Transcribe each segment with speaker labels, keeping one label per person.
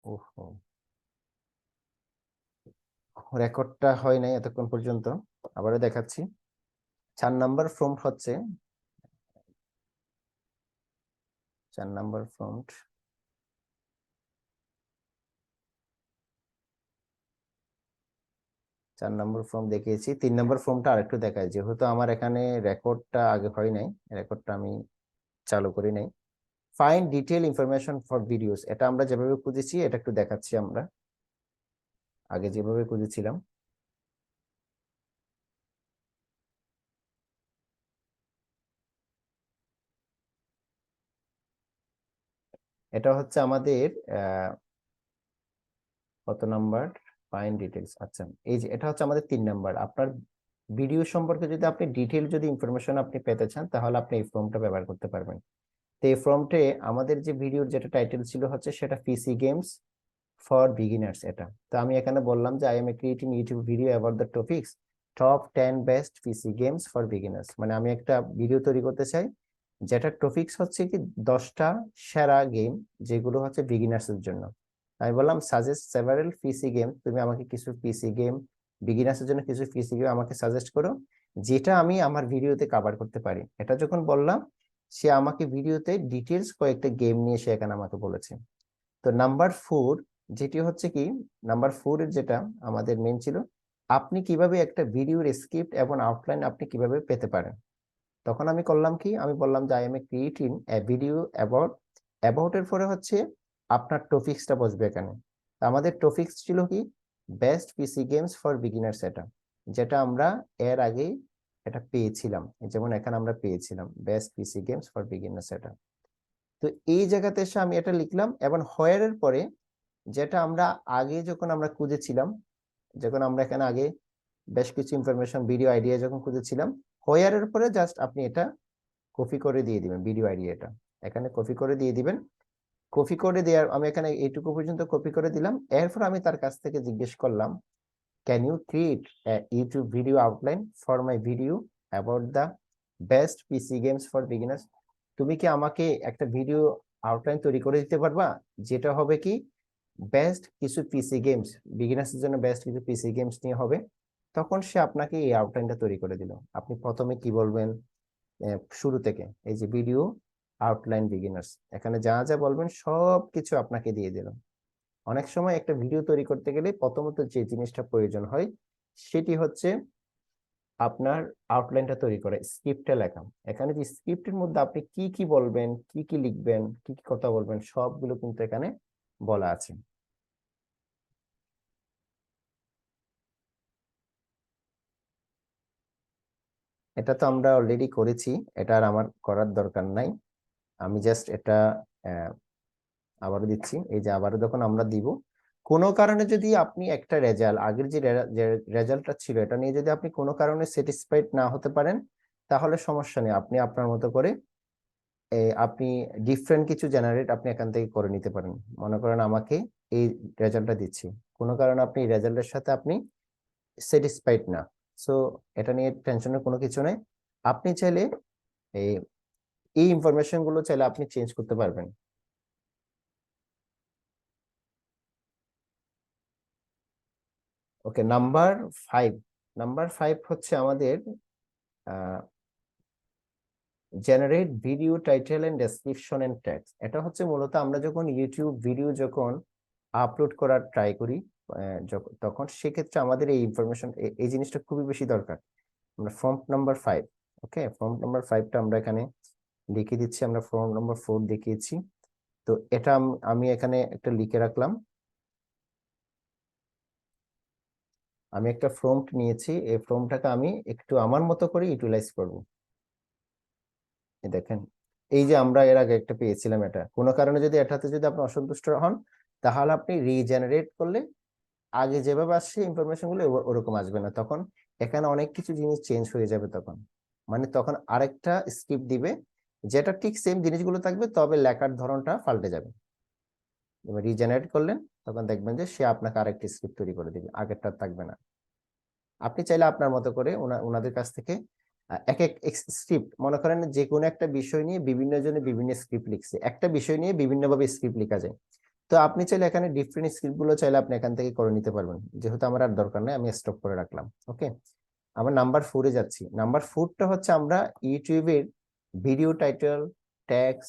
Speaker 1: ওহো, রেকর্ডটা হয় নাই এতক্ষণ পর্যন্ত, আবারও দেখাচ্ছি। 4 নম্বর প্রম্পট হচ্ছে 4 নম্বর প্রম্পট। 4 নম্বর ফর্ম দেখিয়েছি, 3 নম্বর ফর্মটা আরেকটু দেখায়, যেহেতু আমার এখানে রেকর্ডটা আগে হয় নাই, রেকর্ডটা আমি চালু করি নাই। Find detail information for videos, এটা আমরা যেভাবে খুঁজেছি এটা একটু দেখাচ্ছি, আমরা আগে যেভাবে খুঁজেছিলাম। এটা হচ্ছে আমাদের কত নাম্বার, ফাইন্ড ডিটেলস। আচ্ছা, এই যে এটা হচ্ছে আমাদের 3 নাম্বার। আপনার ভিডিও সম্পর্কে যদি আপনি ডিটেল যদি ইনফরমেশন আপনি পেতে চান, তাহলে আপনি এই ফর্মটা ব্যবহার করতে পারবেন। তো এই ফর্মটে আমাদের যে ভিডিওর যেটা টাইটেল ছিল হচ্ছে সেটা পিসি গেমস ফর বিগিনার্স। এটা তো আমি এখানে বললাম যে I am creating YouTube video about the topics top 10 best PC games for beginners. মানে আমি একটা ভিডিও তৈরি করতে চাই যেটা টপিকস হচ্ছে কি 10টা সেরা গেম যেগুলো হচ্ছে বিগিনার্স এর জন্য। আমি বললাম সাজেস্ট সেভারাল পিসি গেম, তুমি আমাকে কিছু পিসি গেম, বিগিনার্স এর জন্য কিছু পিসি গেম আমাকে সাজেস্ট করো যেটা আমি আমার ভিডিওতে কভার করতে পারি। এটা যখন বললাম, সে আমাকে ভিডিওতে ডিটেলস কয়েকটা গেম নিয়ে সে এখানে আমাকে বলেছে। তো নাম্বার 4 যেটি হচ্ছে কি, নাম্বার 4 এর যেটা আমাদের মেন ছিল, আপনি কিভাবে একটা ভিডিওর স্ক্রিপ্ট এবং আউটলাইন আপনি কিভাবে পেতে পারেন। তখন আমি করলাম কি, আমি বললাম যে I am creating a video about, about এর পরে হচ্ছে আপনার টপিক্সটা বসবে এখানে। তো আমাদের টপিক্স ছিল কি, best PC games for beginners. এটা যেটা আমরা এর আগেই এটা পেয়েছিলাম, যেমন এখানে আমরা পেয়েছিলাম best PC games for beginners এটা। তো এই জায়গাতে এসে আমি এটা লিখলাম, এবং হোয়ার এর পরে যেটা আমরা আগে যখন আমরা খুঁজেছিলাম, যখন আমরা এখানে আগে বেশ কিছু ইনফরমেশন ভিডিও আইডিয়া যখন খুঁজেছিলাম, হোয়ার এর পরে জাস্ট আপনি এটা কপি করে দিয়ে দিবেন, ভিডিও আইডিয়াটা এখানে কপি করে দিয়ে দিবেন। কপি করে দেওয়ার আমি এখানে এইটুকু পর্যন্ত কপি করে দিলাম। এরপর আমি তার কাছ থেকে জিজ্ঞেস করলাম, can you create YouTube video outline for my video about the best PC games for beginners. তুমি কি আমাকে একটা ভিডিও আউটলাইন তৈরি করে দিতে পারবা, যেটা হবে কি বেস্ট কিছু পিসি গেমস, বিগিনার্সের জন্য বেস্ট কিছু পিসি গেমস নিয়ে হবে। তখন সে আপনাকে এই আউটলাইনটা তৈরি করে দিল। আপনি প্রথমে কি বলবেন, শুরু থেকে এই যে ভিডিও আউটলাইন বিগিনার্স, এখানে যা যা বলবেন সব কিছু আপনাকে দিয়ে দিল। অনেক সময় একটা ভিডিও তৈরি করতে গেলে প্রথমত যে জিনিসটা প্রয়োজন হয় সেটি হচ্ছে আপনার আউটলাইনটা তৈরি করে, স্ক্রিপ্টটা লেখা। এখানে যে স্ক্রিপ্টের মধ্যে আপনি কি কি বলবেন, কি কি লিখবেন, কি কি কথা বলবেন, সবগুলো কিন্তু এখানে বলা আছে। এটা তো আমরা অলরেডি করেছি, এটা আর আমার করার দরকার নাই। আমি জাস্ট এটা আহ, আবারও দিচ্ছি। এই যে আবারও যখন আমরা দিব, কোনো কারণে যদি আপনি একটা রেজাল্ট, আগের যে রেজাল্টটা ছিল এটা নিয়ে যদি আপনি কোনো কারণে স্যাটিসফাইড না হতে পারেন, তাহলে সমস্যা নেই, আপনি আপনার মতো করে আপনি ডিফারেন্ট কিছু জেনারেট আপনি এখান থেকে করে নিতে পারেন। মনে করেন আমাকে এই রেজাল্টটা দিচ্ছি, কোনো কারণে আপনি এই রেজাল্টের সাথে আপনি স্যাটিসফাইড না, সো এটা নিয়ে টেনশনের কোনো কিছু নেই। আপনি চাইলে এই এই ইনফরমেশন গুলো চাইলে আপনি চেঞ্জ করতে পারবেন। ওকে, নাম্বার 5। নাম্বার 5 হচ্ছে আমাদের generate video title and description and tags. এটা হচ্ছে মূলত আমরা যখন ইউটিউব ভিডিও যখন আপলোড করার ট্রাই করি, তখন সেক্ষেত্রে আমাদের এই ইনফরমেশন, এই জিনিসটা খুবই বেশি দরকার। আমরা ফর্ম নাম্বার 5, ওকে, ফর্ম নাম্বার 5টা আমরা এখানে লিখে দিচ্ছি। আমরা ফর্ম নাম্বার 4 দেখিয়েছি, তো এটা আমি এখানে একটা লিখে রাখলাম। আমি একটা ফর্ম নিয়েছি, এই ফর্মটাকে আমি একটু আমার মতো করে ইউটিলাইজ করব। এই দেখেন, এই যে আমরা এর আগে একটা পেয়েছিলাম, এটা কোনো কারণে যদি এটাতে যদি আপনি অসন্তুষ্ট হন, তাহলে আপনি রিজেনারেট করলে আগে যেভাবে আসছে ইনফরমেশন গুলো ওরকম আসবে না। তখন এখানে অনেক কিছু জিনিস চেঞ্জ হয়ে যাবে তখন, মানে তখন আরেকটা স্ক্রিপ্ট দিবে যেটা ঠিক সেম জিনিসগুলো থাকবে, তবে লেখার ধরনটা পাল্টে যাবে। এবার রিজেনারেট করলেন, তখন দেখবেন যে সে আপনাকে আরেকটি স্ক্রিপ্ট তৈরি করে দিবে, আগেরটা থাকবে না। আপনি চাইলে আপনার মতো করে ওনাদের কাছ থেকে এক এক স্ক্রিপ্ট, মনে করেন যে কোনো একটা বিষয় নিয়ে বিভিন্ন জনে বিভিন্ন স্ক্রিপ্ট লিখছে, একটা বিষয় নিয়ে বিভিন্ন ভাবে স্ক্রিপ্ট লেখা যায়। তো আপনি চাইলে এখানে ডিফারেন্ট স্ক্রিপ্ট গুলো চাইলে আপনি এখান থেকে করে নিতে পারবেন, যেহেতু আমার আর দরকার নেই আমি স্টপ করে রাখলাম। ওকে, আমরা নাম্বার 4-এ যাচ্ছি। নাম্বার 4টা হচ্ছে আমরা ইউটিউবের ভিডিও টাইটেল, ট্যাগস,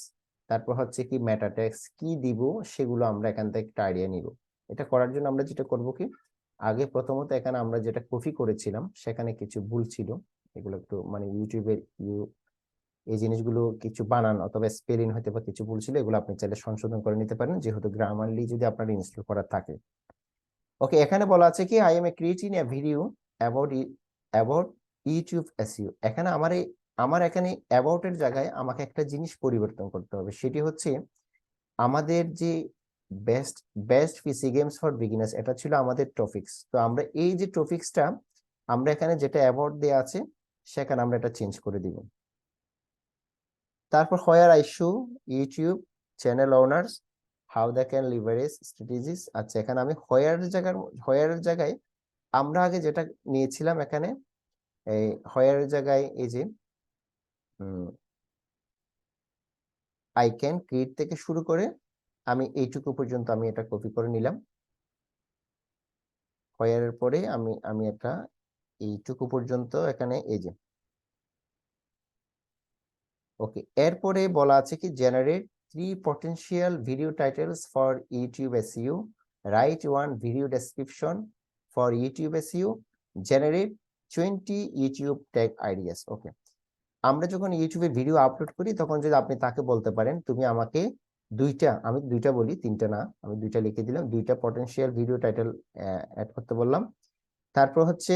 Speaker 1: তারপর হচ্ছে কি মেটা ট্যাগস কি দিব সেগুলো আমরা এখান থেকে একটা আইডিয়া নিব। এটা করার জন্য আমরা যেটা করব কি, আগে প্রথমত এখানে আমরা যেটা কপি করেছিলাম সেখানে কিছু ভুল ছিল, এগুলো একটু মানে ইউটিউবের এই জিনিসগুলো কিছু বানান অথবা স্পেলিং হয়তো বা কিছু ভুল ছিল, এগুলো আপনি চাইলে সংশোধন করে নিতে পারেন যেহেতু গ্রামারলি যদি আপনার ইনস্টল করা থাকে। ওকে, এখানে বলা আছে কি I M A creating a video about about YouTube SEO. এখানে আমার এখানে অ্যাবাউট এর জায়গায় আমাকে একটা জিনিস পরিবর্তন করতে হবে, সেটি হচ্ছে আমাদের যে best best PC games for beginners এটা ছিল আমাদের টপিকস। তো আমরা এই যে টপিকসটা আমরা এখানে যেটা অ্যাবাউট দেওয়া আছে সেখানে আমরা এটা চেঞ্জ করে দিব। তারপর where I show YouTube channel owners how they can leverage strategies. আচ্ছা, এখানে আমি হোয়ারের জায়গায় আমরা আগে যেটা নিয়েছিলাম এখানে এই হোয়ারের জায়গায় এই যে আই ক্যান ক্রিয়েট থেকে শুরু করে আমি এইটুকু পর্যন্ত আমি এটা কপি করে নিলাম। হোয়ারের পরে আমি আমি এটা এইটুকু পর্যন্ত এখানে এই যে ওকে। এরপরে বলা আছে কি generate 3 potential video titles for YouTube SEO, write 1 video description for YouTube SEO, generate 20 YouTube tag ideas। ওকে, আমরা যখন ইউটিউবে ভিডিও আপলোড করি তখন যদি আপনি তাকে বলতে পারেন তুমি আমাকে দুইটা, আমি দুইটা বলি তিনটা না, আমি দুইটা লিখে দিলাম, দুইটা পটেনশিয়াল ভিডিও টাইটেল অ্যাড করতে বললাম। তারপর হচ্ছে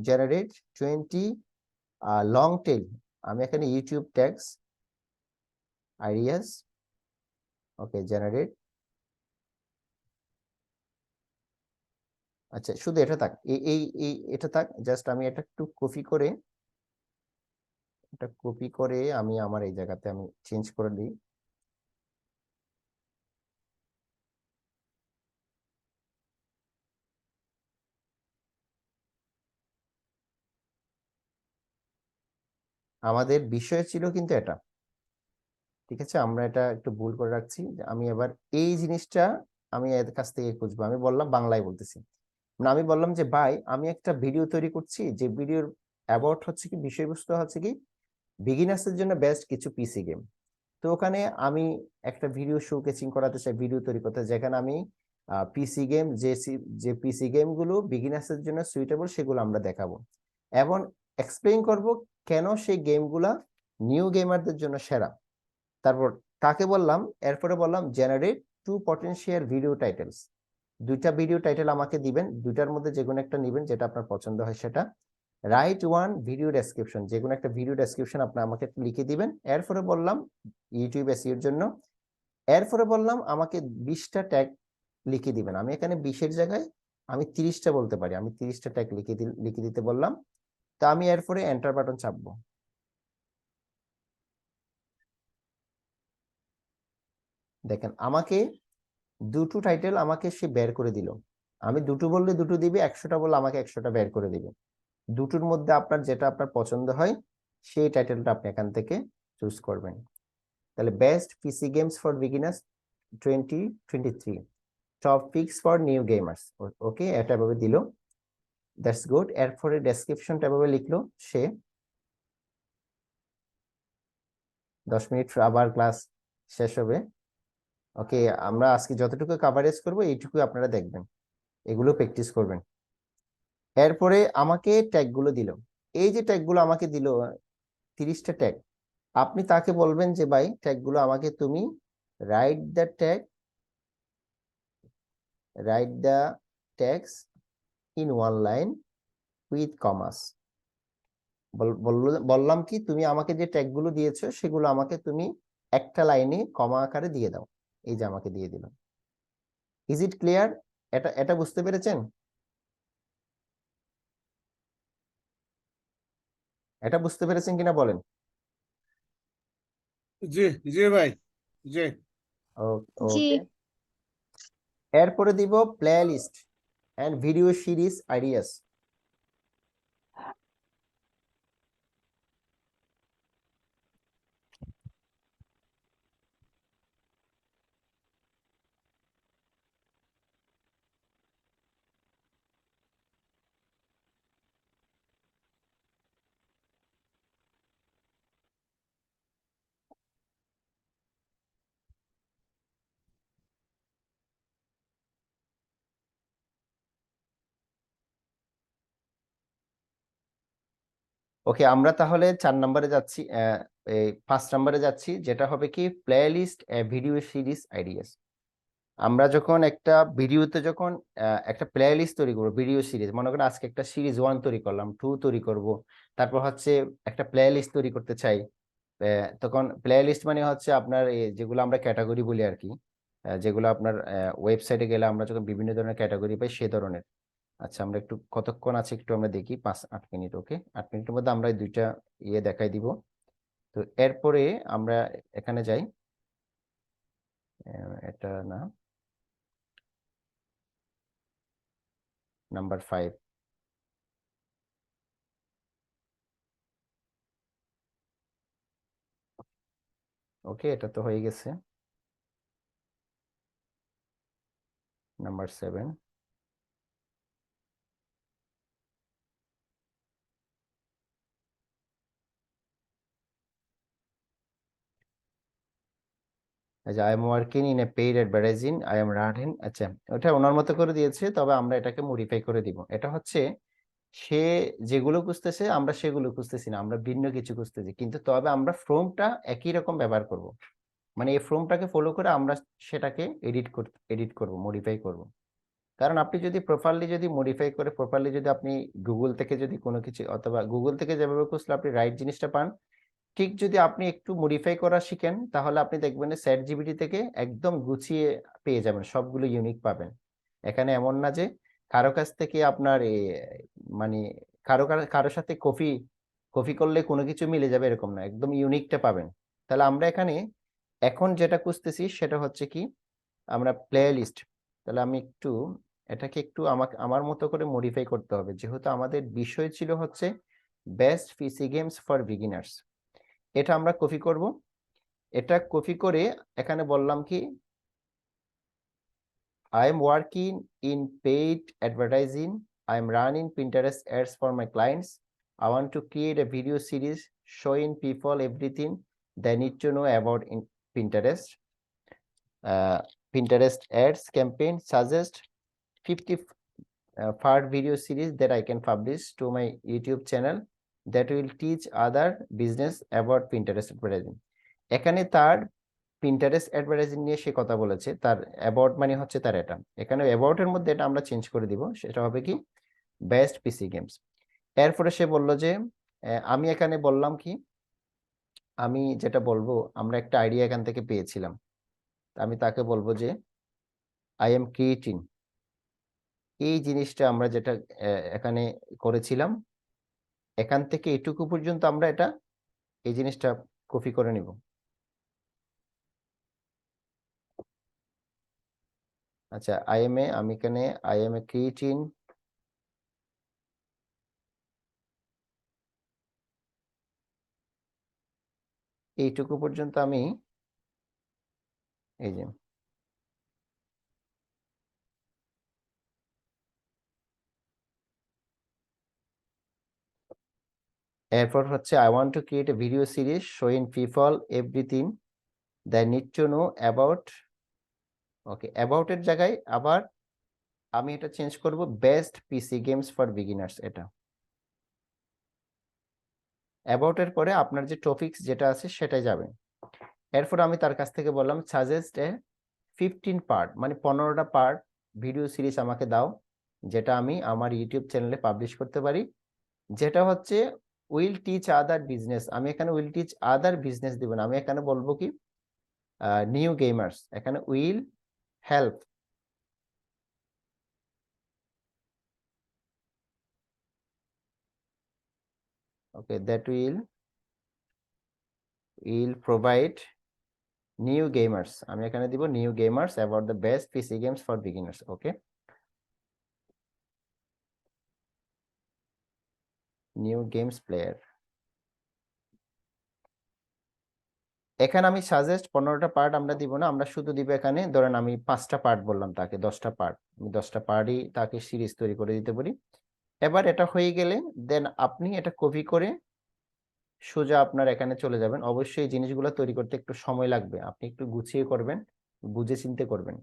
Speaker 1: জেনারেট 20 লং টেল, আমি এখানে ইউটিউব ট্যাগস আইডিয়াস। ওকে, জেনারেট, আচ্ছা শুধু এটা থাক, এই এটা থাক, জাস্ট আমি এটা একটু কপি করে আমি আমার এই জায়গাতে আমি চেঞ্জ করে দিই। আমাদের বিষয় ছিল কিন্তু এটা, ঠিক আছে, আমরা এটা একটু ভুল করে রাখছি। আমি এবার এই জিনিসটা আমি এর কাছ থেকে খুঁজবো, আমি বললাম বাংলায় বলতেছি না, আমি বললাম যে ভাই আমি একটা ভিডিও তৈরি করছি যে ভিডিওর অ্যাবাউট হচ্ছে কি বিষয়বস্তু হচ্ছে কি বিগিনার্সের জন্য বেস্ট কিছু পিসি গেম। তো ওখানে আমি একটা ভিডিও শোকেসিং করাতে চাই, ভিডিও তৈরি করতে চাই, যেখানে আমি পিসি গেম যে পিসি গেম গুলো বিগিনার্সের জন্য সুইটেবল সেগুলো আমরা দেখাবো এবং এক্সপ্লেইন করব কেন সেই গেমগুলা নিউ গেমারদের জন্য সেরা। তারপর তাকে বললাম, এরপরে বললাম জেনারেট 2 potential ভিডিও টাইটেলস, দুইটা ভিডিও টাইটেল আমাকে দিবেন, দুইটার মধ্যে যে কোনো একটা নিবেন যেটা আপনার পছন্দ হয় সেটা। রাইট 1 ভিডিও ডেসক্রিপশন, যে কোনো একটা ভিডিও ডেসক্রিপশন আপনি আমাকে লিখে দিবেন। এরপরে বললাম ইউটিউব এসইও এর জন্য, এরপরে বললাম আমাকে 20টা ট্যাগ লিখে দিবেন। আমি এখানে 20-এর জায়গায় আমি 30টা বলতে পারি, আমি 30টা ট্যাগ লিখে দিতে বললাম। তো আমি এরপরে এন্টার বাটন চাপবো। দেখেন আমাকে দুটো টাইটেল আমাকে সে বের করে দিল, আমি দুটো বললে দুটো দিবে, 100টা বললে আমাকে 100টা বের করে দিবে। দুটোর মধ্যে আপনার যেটা আপনার পছন্দ হয় সেই টাইটেলটা আপনি এখান থেকে চুজ করবেন। তাহলে best PC games for beginners 2023, top picks for new gamers. Okay, এটা এভাবে দিল, দ্যাটস গুড। এরপরে ডেসক্রিপশনটা এভাবে লিখলো সে। 10 মিনিট আবার ক্লাস শেষ হবে। ওকে, আমরা আজকে যতটুকু কাভারেজ করবো এইটুকু আপনারা দেখবেন, এগুলো প্র্যাকটিস করবেন। এরপরে আমাকে ট্যাগ গুলো দিল, এই যে ট্যাগ গুলো আমাকে দিল 30টা ট্যাগ, আপনি তাকে বলবেন যে ভাই ট্যাগ গুলো আমাকে তুমি write the tag write the tags in 1 line with commas. বললাম কি তুমি আমাকে যে ট্যাগ গুলো দিয়েছো সেগুলো আমাকে তুমি একটা লাইনে কমা আকারে দিয়ে দাও, এই যে আমাকে দিয়ে দিল। Is it clear? এটা এটা বুঝতে পেরেছেন? এটা বুঝতে পেরেছেন কিনা বলেন।
Speaker 2: জি জি ভাই, জি।
Speaker 3: জি।
Speaker 1: ওকে, এরপরে দিব playlist and video series ideas. Okay, আমরা তাহলে 4 নম্বরে যাচ্ছি, এই 5 নম্বরে যাচ্ছি, যেটা হবে কি প্লেলিস্ট ভিডিও সিরিজ আইডিয়াস। আমরা যখন একটা ভিডিওতে যখন একটা প্লেলিস্ট তৈরি করবো, ভিডিও সিরিজ, মনে করেন আজকে একটা সিরিজ 1 তৈরি করলাম, 2 তৈরি করব, তারপর হচ্ছে একটা প্লেলিস্ট তৈরি করতে চাই। তখন প্লেলিস্ট মানে হচ্ছে আপনার যেগুলো আমরা ক্যাটাগরি বলি আর কি, যেগুলো আপনার ওয়েবসাইটে গেলে আমরা যখন বিভিন্ন ধরনের ক্যাটাগরি পাই সে ধরনের। আচ্ছা, আমরা একটু কতক্ষণ আছে একটু আমরা দেখি, 5-8 মিনিট। ওকে, 8 মিনিটের মধ্যে আমরা এই দুইটা দেখাই দিব। তো এরপরে আমরা এখানে যাই, এটা না, নাম্বার 5। ওকে, এটা তো হয়ে গেছে। নাম্বার 7। আচ্ছা, I am working in a paid advertising, I am running. আচ্ছা, ওটা ওনার মতো করে দিয়েছে, তবে আমরা এটাকে মডিফাই করে দিব। এটা হচ্ছে সে যেগুলো খুঁজতেছে আমরা সেগুলো খুঁজতেছি না, আমরা ভিন্ন কিছু খুঁজতেছি, কিন্তু তবে আমরা ফর্মটা একই রকম ব্যবহার করব। মানে এই ফর্মটাকে ফলো করে আমরা সেটাকে এডিট করব, মডিফাই করব। কারণ আপনি যদি প্রপারলি যদি মডিফাই করে প্রপারলি যদি আপনি গুগল থেকে যদি কোনো কিছু, অথবা গুগল থেকে যেভাবে খুঁজলে আপনি রাইট জিনিসটা পান, ঠিক যদি আপনি একটু মডিফাই করা শিখেন, তাহলে আপনি দেখবেন যে চ্যাট জিপিটি থেকে একদম গুছিয়ে পেয়ে যাবেন, সবগুলো ইউনিক পাবেন। এখানে এমন না যে কারো কাছ থেকে আপনার মানে কারো সাথে কপি কপি করলে কোনো কিছু মিলে যাবে এরকম না, একদম ইউনিকটা পাবেন। তাহলে আমরা এখানে এখন যেটা খুঁজতেছি সেটা হচ্ছে কি, আমরা প্লে লিস্ট। তাহলে আমি একটু এটাকে একটু আমাকে আমার মতো করে মডিফাই করতে হবে, যেহেতু আমাদের বিষয় ছিল হচ্ছে best PC games for beginners. এটা আমরা কপি করব। এটা কপি করে এখানে বললাম কি, I am working in paid advertising, I am running Pinterest ads for my clients, I want to create a video series showing people everything they need to know about in Pinterest. Pinterest ads campaign suggest 50 part video series that I can publish to my YouTube channel that will teach other business about Pinterest advertising. এখানে তার Pinterest advertising নিয়ে সে কথা বলেছে, তার about মানে হচ্ছে তার এটা, এখানে অ্যাবাউট এর মধ্যে এটা আমরা চেঞ্জ করে দিব, সেটা হবে কি বেস্ট পিসি গেমস। এরপরে সে বলল যে আমি এখানে বললাম কি, আমি যেটা বলবো, আমরা একটা আইডিয়া এখান থেকে পেয়েছিলাম, আমি তাকে বলবো যে আই এম ক্রিয়েটিং, এই জিনিসটা আমরা যেটা এখানে করেছিলাম, এখান থেকে এটুকু পর্যন্ত আমরা এটা এই জিনিসটা কপি করে নিব। আচ্ছা, আমি এখানে আই এম এ ক্রিয়েটিং, এইটুকু পর্যন্ত আমি এই যে, এরপর হচ্ছে I want to create a video series showing people everything they need to know about. Okay, about এর জায়গায় আবার আমি এটা চেঞ্জ করব best PC games for beginners. এটা অ্যাবাউট এর পরে আপনার যে টপিকস যেটা আছে সেটাই যাবে। এরপর আমি তার কাছ থেকে বললাম সাজেস্ট এ 15 পার্ট, মানে 15টা পার্ট ভিডিও সিরিজ আমাকে দাও, যেটা আমি আমার ইউটিউব চ্যানেলে পাবলিশ করতে পারি, যেটা হচ্ছে উইল টিচ আদার বিজনেস। আমি এখানে উইল টিচ আদার বিজনেস দিব না, আমি এখানে বলবো কি নিউ গেমার্স, এখানে will help, okay, that will provide new gamers, আমি এখানে দিব new gamers about the best PC games for beginners. Okay, new games player. এখানে আমি সাজেস্ট 15টা পার্ট আমরা দিব না, আমরা শুধু দিব এখানে, ধরেন আমি 5টা পার্ট বললাম তাকে, 10টা পার্ট, আমি 10টা পার্টই তাকে সিরিজ তৈরি করে দিতে পারি। এবার এটা হয়ে গেলে দেন আপনি এটা কপি করে সোজা আপনার এখানে চলে যাবেন। অবশ্যই এই জিনিসগুলো তৈরি করতে একটু সময় লাগবে, আপনি একটু গুছিয়ে করবেন, বুঝে চিন্তে করবেন।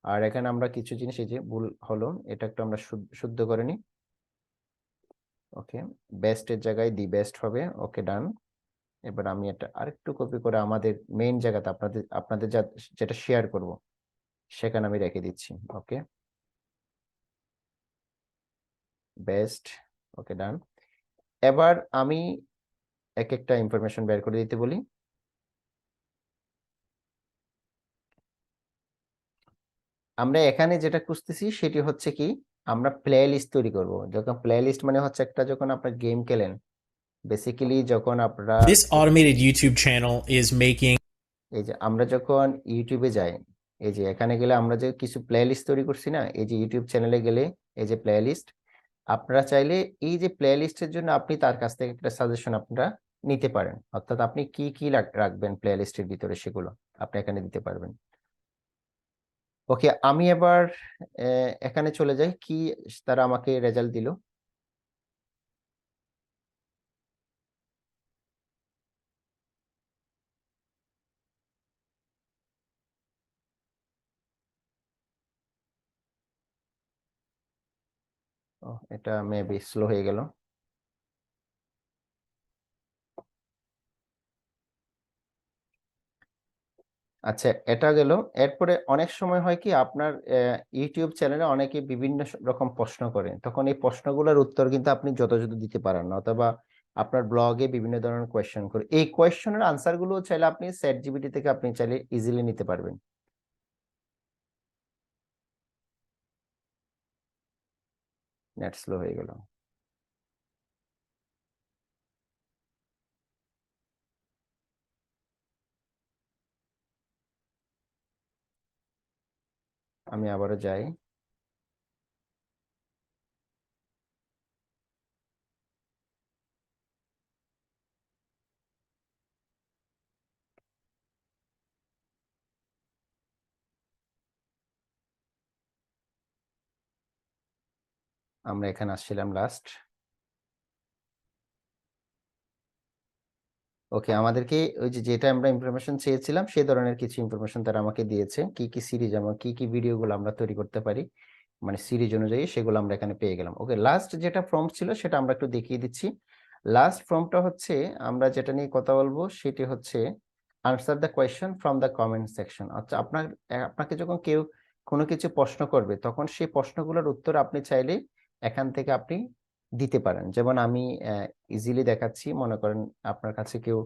Speaker 1: আর এখানে আমরা কিছু জিনিস, এই যে ভুল হলো, এটা একটু আমরা শুদ্ধ করে নিই। ওকে, বেস্টের জায়গায় দি বেস্ট হবে। ওকে, ডান। এবার আমি এটা আরেকটু কপি করে আমাদের মেইন জায়গাতে আপনাদের যেটা শেয়ার করব সেখানে আমি রেখে দিচ্ছি। ওকে, বেস্ট। ওকে, ডান। এবার আমি এক একটা ইনফরমেশন বের করে দিতে বলি। আমরা এখানে যেটা খুঁজতেছি সেটি হচ্ছে কি, আমরা প্লে লিস্ট তৈরি করব। যখন প্লে লিস্ট মানে হচ্ছে একটা, যখন আপনার গেম খেলেন বেসিক্যালি, যখন আপনারা
Speaker 3: This automated YouTube channel is making
Speaker 1: এই যে আমরা যখন ইউটিউবে যাই, এই যে এখানে গেলে আমরা যে কিছু প্লে লিস্ট তৈরি করছি না, এই যে ইউটিউব চ্যানেলে গেলে এই যে প্লে লিস্ট, আপনারা চাইলে এই যে প্লে লিস্টের জন্য আপনি তার কাছ থেকে একটা সাজেশন আপনারা নিতে পারেন। অর্থাৎ আপনি কি কি রাখবেন প্লে লিস্টের ভিতরে সেগুলো আপনি এখানে দিতে পারবেন। ওকে, আমি এবার এখানে চলে যাই, কি তারা আমাকে রেজাল্ট দিল। এটা মেবি স্লো হয়ে গেল। আচ্ছা, এটা গেল। এরপরে অনেক সময় হয় কি, আপনার ইউটিউব চ্যানেলে অনেকে বিভিন্ন রকম প্রশ্ন করে, তখন এই প্রশ্নগুলোর উত্তর কিন্তু আপনি যথাযথ দিতে পারেন না, অথবা আপনার ব্লগে বিভিন্ন ধরনের কোয়েশ্চেন করে, এই কোয়েশ্চেনের আনসার গুলো চাইলে আপনি চ্যাট জিপিটি থেকে আপনি চাইলে ইজিলি নিতে পারবেন। নেট স্লো হয়ে গেল। আমি আবারও যাই। আমরা এখানে আসছিলাম লাস্ট। ওকে, আমাদেরকে ওই যে যেটা আমরা ইনফরমেশন চেয়েছিলাম সেই ধরনের কিছু ইনফরমেশন তারা আমাকে দিয়েছে, কি কি সিরিজ, আমার কি কি ভিডিওগুলো আমরা তৈরি করতে পারি, মানে সিরিজ অনুযায়ী সেগুলো আমরা এখানে পেয়ে গেলাম। ওকে, লাস্ট যেটা প্রম্পট ছিল সেটা আমরা একটু দেখিয়ে দিচ্ছি। লাস্ট প্রম্পটটা হচ্ছে, আমরা যেটা নিয়ে কথা বলবো সেটি হচ্ছে answer the question from the comment section. আচ্ছা, আপনাকে যখন কেউ কোনো কিছু প্রশ্ন করবে, তখন সেই প্রশ্নগুলোর উত্তর আপনি চাইলে এখান থেকে আপনি দিতে পারেন। যেমন আমি ইজিলি দেখাচ্ছি, মনে করেন আপনার কাছে কেউ,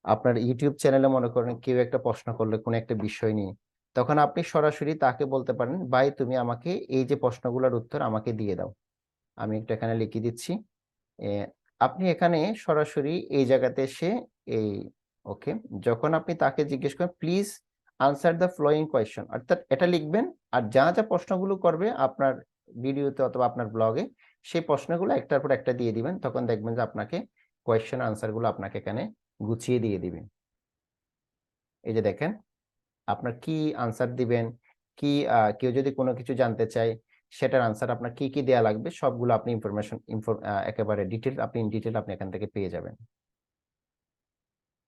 Speaker 1: আপনার ইউটিউব চ্যানেলে মনে করেন কেউ একটা প্রশ্ন করলে কোনো একটা বিষয় নিয়ে, তখন আপনি সরাসরি তাকে বলতে পারেন, ভাই তুমি আমাকে এই যে প্রশ্নগুলোর উত্তর আমাকে দিয়ে দাও। আমি একটু এখানে লিখে দিচ্ছি। আপনি এখানে সরাসরি এই জায়গাতে এসে এই, ওকে, যখন আপনি তাকে জিজ্ঞেস করেন please answer the following question, অর্থাৎ এটা লিখবেন, আর যা যা প্রশ্নগুলো করবে আপনার ভিডিওতে অথবা আপনার ব্লগে, সেই প্রশ্নগুলো একটার পর একটা দিয়ে দিবেন, তখন দেখবেন যে আপনাকে কোয়েশ্চেন আনসারগুলো আপনাকে এখানে গুছিয়ে দিয়ে দিবে। এই যে দেখেন, আপনার কি আনসার দিবেন, কি কেউ যদি কোনো কিছু জানতে চায় সেটার আনসার আপনার কি কি দেয়া লাগবে, সবগুলো আপনি একেবারে ডিটেল, আপনি ইন ডিটেল আপনি এখান থেকে পেয়ে যাবেন।